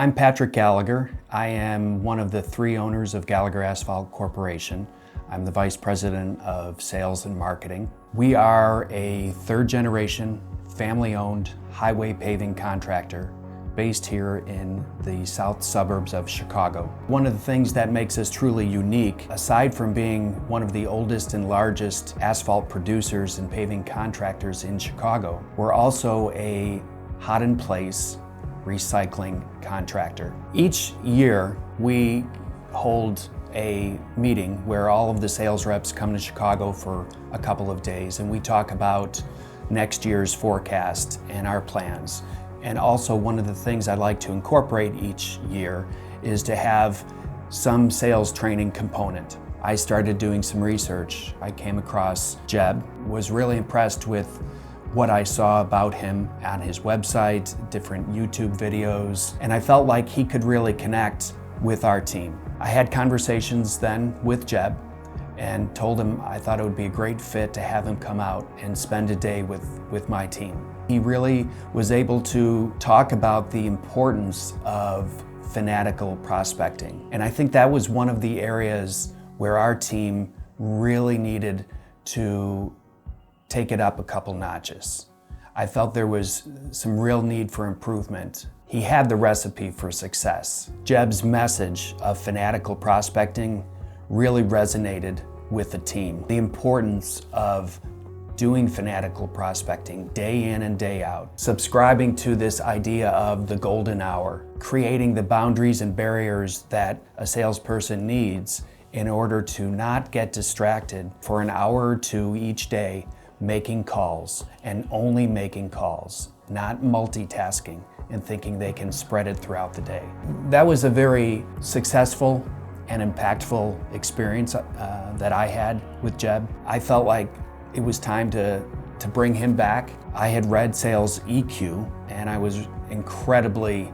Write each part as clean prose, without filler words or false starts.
I'm Patrick Gallagher. I am one of the 3 owners of Gallagher Asphalt Corporation. I'm the Vice President of Sales and Marketing. We are a 3rd-generation, family-owned highway paving contractor based here in the south suburbs of Chicago. One of the things that makes us truly unique, aside from being one of the oldest and largest asphalt producers and paving contractors in Chicago, we're also a hot-in-place recycling contractor. Each year we hold a meeting where all of the sales reps come to Chicago for a couple of days, and we talk about next year's forecast and our plans. And also, one of the things I'd like to incorporate each year is to have some sales training component. I started doing some research. I came across Jeb, was really impressed with what I saw about him on his website, different YouTube videos, and I felt like he could really connect with our team. I had conversations then with Jeb and told him I thought it would be a great fit to have him come out and spend a day with my team. He really was able to talk about the importance of fanatical prospecting, and I think that was one of the areas where our team really needed to take it up a couple notches. I felt there was some real need for improvement. He had the recipe for success. Jeb's message of fanatical prospecting really resonated with the team. The importance of doing fanatical prospecting day in and day out, subscribing to this idea of the golden hour, creating the boundaries and barriers that a salesperson needs in order to not get distracted for an hour or 2 each day, making calls and only making calls, not multitasking and thinking they can spread it throughout the day. That was a very successful and impactful experience that I had with Jeb. I felt like it was time to bring him back. I had read Sales EQ and I was incredibly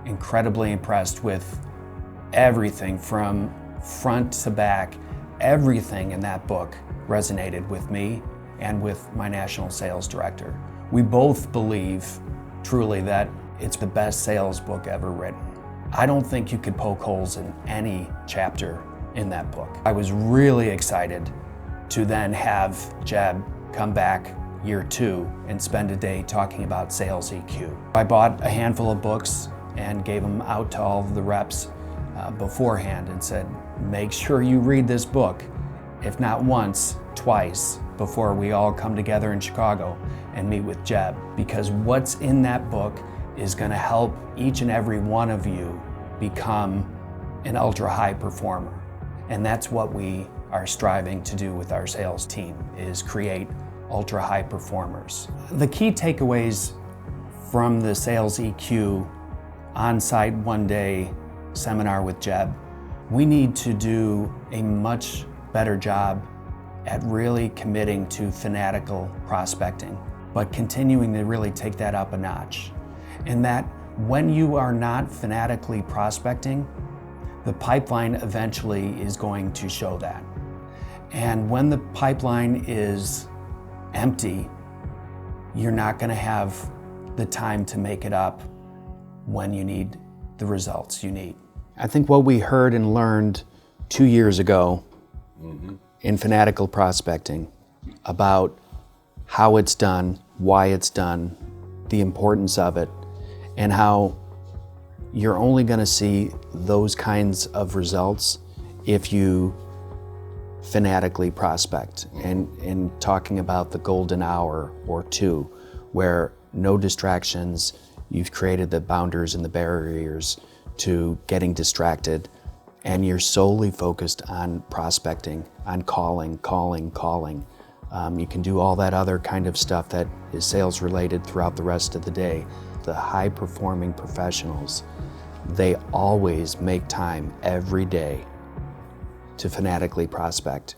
impressed with everything from front to back. Everything in that book resonated with me and with my national sales director. We both believe truly that it's the best sales book ever written. I don't think you could poke holes in any chapter in that book. I was really excited to then have Jeb come back year 2 and spend a day talking about Sales EQ. I bought a handful of books and gave them out to all of the reps beforehand and said, make sure you read this book, if not once, twice, before we all come together in Chicago and meet with Jeb, because what's in that book is going to help each and every one of you become an ultra high performer. And that's what we are striving to do with our sales team, is create ultra high performers. The key takeaways from the Sales EQ on-site one-day seminar with Jeb: we need to do a much better job at really committing to fanatical prospecting, but continuing to really take that up a notch. And that when you are not fanatically prospecting, the pipeline eventually is going to show that. And when the pipeline is empty, you're not going to have the time to make it up when you need the results you need. I think what we heard and learned 2 years ago in fanatical prospecting about how it's done, why it's done, the importance of it, and how you're only going to see those kinds of results if you fanatically prospect, and talking about the golden hour or 2 where no distractions, you've created the boundaries and the barriers to getting distracted, and you're solely focused on prospecting, on calling. You can do all that other kind of stuff that is sales related throughout the rest of the day. The high performing professionals, they always make time every day to fanatically prospect.